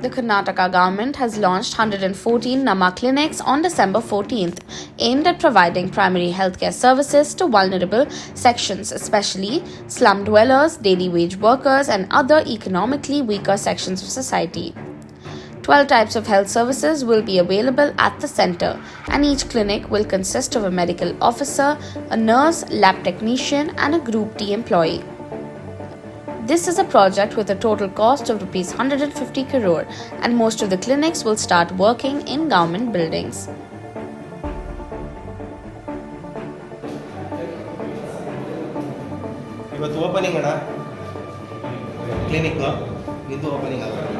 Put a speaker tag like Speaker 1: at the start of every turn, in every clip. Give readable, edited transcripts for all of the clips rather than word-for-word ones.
Speaker 1: the Karnataka government has launched 114 Namma clinics on December 14th, aimed at providing primary healthcare services to vulnerable sections, especially slum dwellers, daily wage workers, and other economically weaker sections of society. 12 types of health services will be available at the center, and each clinic will consist of a medical officer, a nurse, lab technician, and a Group D employee. This is a project with a total cost of Rs 150 crore, and most of the clinics will start working in government buildings.
Speaker 2: ಇವತ್ತು opening ಅಣ್ಣ clinic ಇದು opening ಆಗುತ್ತೆ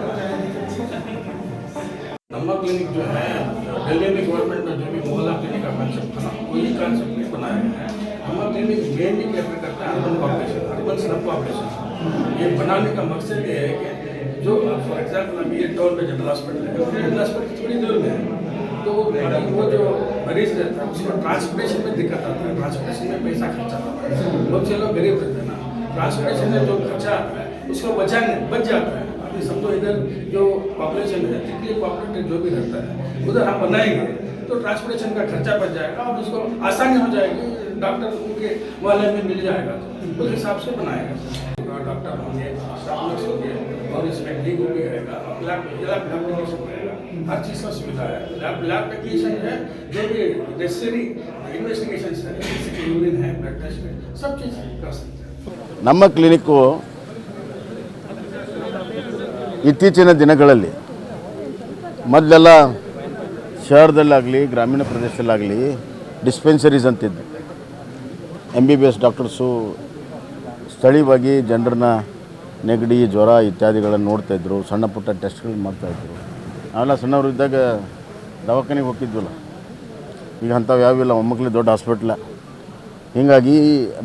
Speaker 3: नम्मा clinic जो है दिल्ली में government में जो भी मोहल्ला क्लिनिक का कॉन्सेप्ट था ना वही कॉन्सेप्ट में बनाया है। नम्मा क्लिनिक मेनली कैटर करता है urban population, urban slum population. ये बनाने का मकसद ये है कि जो फॉर एग्जाम्पल अभी ये टाउन में जनरल हॉस्पिटल है, जनरल हॉस्पिटल थोड़ी दूर में है, तो वो जो मरीज रहता है उसको ट्रांसपोर्टेशन में दिक्कत आता है, ट्रांसपोर्टेशन में पैसा खर्चा आता है। बहुत से लोग गरीब रहते हैं ना, ट्रांसपोर्टेशन में जो खर्चा आता है उसको बच जाता है। अभी समझो इधर जो पॉपुलेशन है, जितनी पॉपुलेटेड जो भी रहता है उधर हम बनाएंगे तो ट्रांसपोर्टेशन का खर्चा बच जाएगा और उसको आसानी हो जाएगी, डॉक्टर उनके मोहल्ले में मिल जाएगा, तो उस हिसाब से बनाएगा। डॉक्टर होंगे, स्टाफ नर्स होंगे और इसमें डीगो भी रहेगा, लैब टेक्नीशियन रहेगा, हर चीज़ का सुविधा है। लैब टेक्नीशियन है, जो भी नेसेसरी इन्वेस्टिगेशन है, जैसे कि यूरिन है, ब्लड टेस्ट है, सब चीज़ कर सकते हैं।
Speaker 4: ನಮ್ಮ ಕ್ಲಿನಿಕ್ಕು ಇತ್ತೀಚಿನ ದಿನಗಳಲ್ಲಿ ಮೊದಲೆಲ್ಲ ಶಹರದಲ್ಲಾಗಲಿ ಗ್ರಾಮೀಣ ಪ್ರದೇಶದಲ್ಲಾಗಲಿ ಡಿಸ್ಪೆನ್ಸರೀಸ್ ಅಂತಿದ್ದು MBBS ಡಾಕ್ಟರ್ಸು ಸ್ಥಳೀಯವಾಗಿ ಜನರನ್ನ ನೆಗಡಿ ಜ್ವರ ಇತ್ಯಾದಿಗಳನ್ನು ನೋಡ್ತಾಯಿದ್ರು, ಸಣ್ಣ ಪುಟ್ಟ ಟೆಸ್ಟ್ಗಳು ಮಾಡ್ತಾಯಿದ್ರು. ನಾವೆಲ್ಲ ಸಣ್ಣವರು ಇದ್ದಾಗ ದವಾಖಾನೆಗೆ ಹೋಗ್ತಿದ್ವಲ್ಲ, ಈಗ ಅಂಥವು ಯಾವಿಲ್ಲ, ಮೊಮ್ಮಕ್ಕಳಿಗೆ ದೊಡ್ಡ ಹಾಸ್ಪಿಟ್ಲ. ಹೀಗಾಗಿ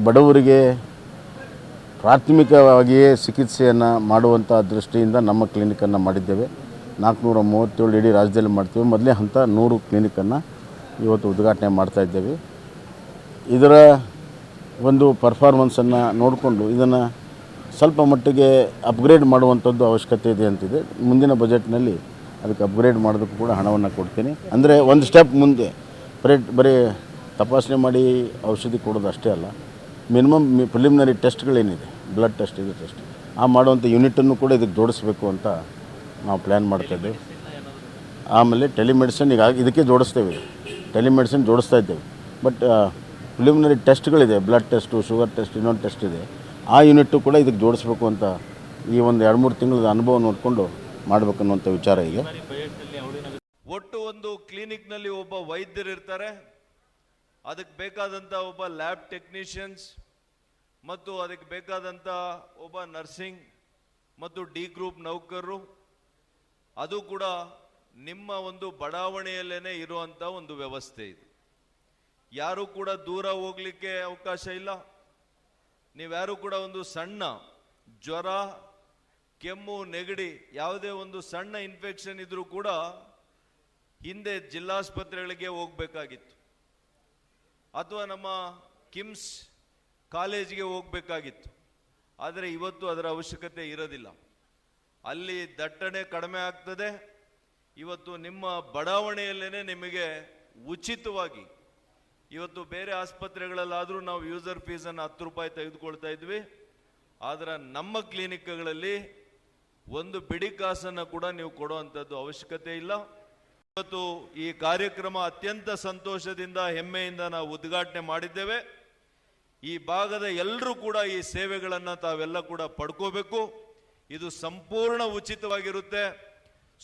Speaker 4: ಬಡವರಿಗೆ ಪ್ರಾಥಮಿಕವಾಗಿಯೇ ಚಿಕಿತ್ಸೆಯನ್ನು ಮಾಡುವಂಥ ದೃಷ್ಟಿಯಿಂದ ನಮ್ಮ ಕ್ಲಿನಿಕನ್ನು ಮಾಡಿದ್ದೇವೆ. 437 ಇಡೀ ರಾಜ್ಯದಲ್ಲಿ ಮಾಡ್ತೀವಿ. ಮೊದಲೇ ಹಂತ 100 ಕ್ಲಿನಿಕನ್ನು ಇವತ್ತು ಉದ್ಘಾಟನೆ ಮಾಡ್ತಾಯಿದ್ದೇವೆ. ಇದರ ಒಂದು ಪರ್ಫಾರ್ಮೆನ್ಸನ್ನು ನೋಡಿಕೊಂಡು ಇದನ್ನು ಸ್ವಲ್ಪ ಮಟ್ಟಿಗೆ ಅಪ್ಗ್ರೇಡ್ ಮಾಡುವಂಥದ್ದು ಅವಶ್ಯಕತೆ ಇದೆ ಅಂತಿದೆ. ಮುಂದಿನ ಬಜೆಟ್ನಲ್ಲಿ ಅದಕ್ಕೆ ಅಪ್ಗ್ರೇಡ್ ಮಾಡೋದಕ್ಕೂ ಕೂಡ ಹಣವನ್ನು ಕೊಡ್ತೀನಿ. ಅಂದರೆ ಒಂದು ಸ್ಟೆಪ್ ಮುಂದೆ ಬರೀ ತಪಾಸಣೆ ಮಾಡಿ ಔಷಧಿ ಕೊಡೋದು ಅಷ್ಟೇ ಅಲ್ಲ, ಮಿನಿಮಮ್ ಪ್ರಿಲಿಮಿನರಿ ಟೆಸ್ಟ್ಗಳೇನಿದೆ, ಬ್ಲಡ್ ಟೆಸ್ಟ್ ಇದು ಟೆಸ್ಟ್ ಆ ಮಾಡುವಂಥ ಯೂನಿಟನ್ನು ಕೂಡ ಇದಕ್ಕೆ ಜೋಡಿಸ್ಬೇಕು ಅಂತ ನಾವು ಪ್ಲ್ಯಾನ್ ಮಾಡ್ತಾಯಿದ್ದೇವೆ. ಆಮೇಲೆ ಟೆಲಿಮೆಡಿಸಿನ್ ಈಗ ಇದಕ್ಕೆ ಜೋಡಿಸ್ತೇವೆ, ಟೆಲಿಮೆಡಿಸಿನ್ ಜೋಡಿಸ್ತಾ ಇದ್ದೇವೆ. ಬಟ್ ಪ್ರಿಲಿಮಿನರಿ ಟೆಸ್ಟ್ಗಳಿದೆ, ಬ್ಲಡ್ ಟೆಸ್ಟು, ಶುಗರ್ ಟೆಸ್ಟ್, ಇನ್ನೊಂದು ಟೆಸ್ಟ್ ಇದೆ, ಆ ಯೂನಿಟ್ಟು ಕೂಡ ಇದಕ್ಕೆ ಜೋಡಿಸ್ಬೇಕು ಅಂತ ಈ ಒಂದು 2-3 ತಿಂಗಳ ಅನುಭವ ನೋಡಿಕೊಂಡು ಮಾಡಬೇಕನ್ನುವಂಥ ವಿಚಾರ ಈಗ.
Speaker 5: ಒಟ್ಟು ಒಂದು ಕ್ಲಿನಿಕ್ನಲ್ಲಿ ಒಬ್ಬ ವೈದ್ಯರು ಇರ್ತಾರೆ, ಅದಕ್ಕೆ ಬೇಕಾದಂಥ ಒಬ್ಬ ಲ್ಯಾಬ್ ಟೆಕ್ನಿಷಿಯನ್ಸ್ ಮತ್ತು ಅದಕ್ಕೆ ಬೇಕಾದಂಥ ಒಬ್ಬ ನರ್ಸಿಂಗ್ ಮತ್ತು ಡಿ ಗ್ರೂಪ್ ನೌಕರರು, ಅದು ಕೂಡ ನಿಮ್ಮ ಒಂದು ಬಡಾವಣೆಯಲ್ಲೇ ಇರುವಂಥ ಒಂದು ವ್ಯವಸ್ಥೆ ಇದು. ಯಾರು ಕೂಡ ದೂರ ಹೋಗ್ಲಿಕ್ಕೆ ಅವಕಾಶ ಇಲ್ಲ. ನೀವ್ಯಾರು ಕೂಡ ಒಂದು ಸಣ್ಣ ಜ್ವರ, ಕೆಮ್ಮು, ನೆಗಡಿ, ಯಾವುದೇ ಒಂದು ಸಣ್ಣ ಇನ್ಫೆಕ್ಷನ್ ಇದ್ರೂ ಕೂಡ ಹಿಂದೆ ಜಿಲ್ಲಾಸ್ಪತ್ರೆಗಳಿಗೆ ಹೋಗಬೇಕಾಗಿತ್ತು ಅಥವಾ ನಮ್ಮ ಕಿಮ್ಸ್ ಕಾಲೇಜಿಗೆ ಹೋಗಬೇಕಾಗಿತ್ತು. ಆದರೆ ಇವತ್ತು ಅದರ ಅವಶ್ಯಕತೆ ಇರೋದಿಲ್ಲ. ಅಲ್ಲಿ ದಟ್ಟಣೆ ಕಡಿಮೆ ಆಗ್ತದೆ. ಇವತ್ತು ನಿಮ್ಮ ಬಡಾವಣೆಯಲ್ಲೇ ನಿಮಗೆ ಉಚಿತವಾಗಿ, ಇವತ್ತು ಬೇರೆ ಆಸ್ಪತ್ರೆಗಳಲ್ಲಾದರೂ ನಾವು ಯೂಸರ್ ಫೀಸನ್ನು 10 ರೂಪಾಯಿ ತೆಗೆದುಕೊಳ್ತಾ ಇದ್ವಿ, ಆದರೆ ನಮ್ಮ ಕ್ಲಿನಿಕ್ಗಳಲ್ಲಿ ಒಂದು ಬಿಡಿ ಕಾಸನ್ನು ಕೂಡ ನೀವು ಕೊಡುವಂಥದ್ದು ಅವಶ್ಯಕತೆ ಇಲ್ಲ. ಇವತ್ತು ಈ ಕಾರ್ಯಕ್ರಮ ಅತ್ಯಂತ ಸಂತೋಷದಿಂದ ಹೆಮ್ಮೆಯಿಂದ ನಾವು ಉದ್ಘಾಟನೆ ಮಾಡಿದ್ದೇವೆ. ಈ ಭಾಗದ ಎಲ್ಲರೂ ಕೂಡ ಈ ಸೇವೆಗಳನ್ನು ತಾವೆಲ್ಲ ಕೂಡ ಪಡ್ಕೋಬೇಕು. ಇದು ಸಂಪೂರ್ಣ ಉಚಿತವಾಗಿರುತ್ತೆ.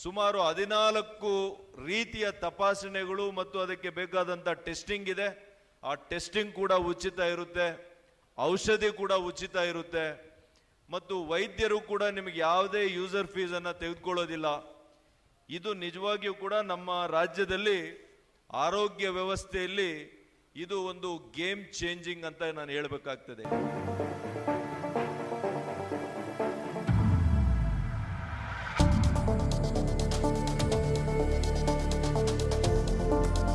Speaker 5: ಸುಮಾರು 14 ರೀತಿಯ ತಪಾಸಣೆಗಳು ಮತ್ತು ಅದಕ್ಕೆ ಬೇಕಾದಂಥ ಟೆಸ್ಟಿಂಗ್ ಇದೆ. ಆ ಟೆಸ್ಟಿಂಗ್ ಕೂಡ ಉಚಿತ ಇರುತ್ತೆ, ಔಷಧಿ ಕೂಡ ಉಚಿತ ಇರುತ್ತೆ ಮತ್ತು ವೈದ್ಯರು ಕೂಡ ನಿಮಗೆ ಯಾವುದೇ ಯೂಸರ್ ಫೀಸನ್ನು ತೆಗೆದುಕೊಳ್ಳೋದಿಲ್ಲ. ಇದು ನಿಜವಾಗಿಯೂ ಕೂಡ ನಮ್ಮ ರಾಜ್ಯದಲ್ಲಿ ಆರೋಗ್ಯ ವ್ಯವಸ್ಥೆಯಲ್ಲಿ ಇದು ಒಂದು ಗೇಮ್ ಚೇಂಜಿಂಗ್ ಅಂತ ನಾನು ಹೇಳಬೇಕಾಗ್ತದೆ.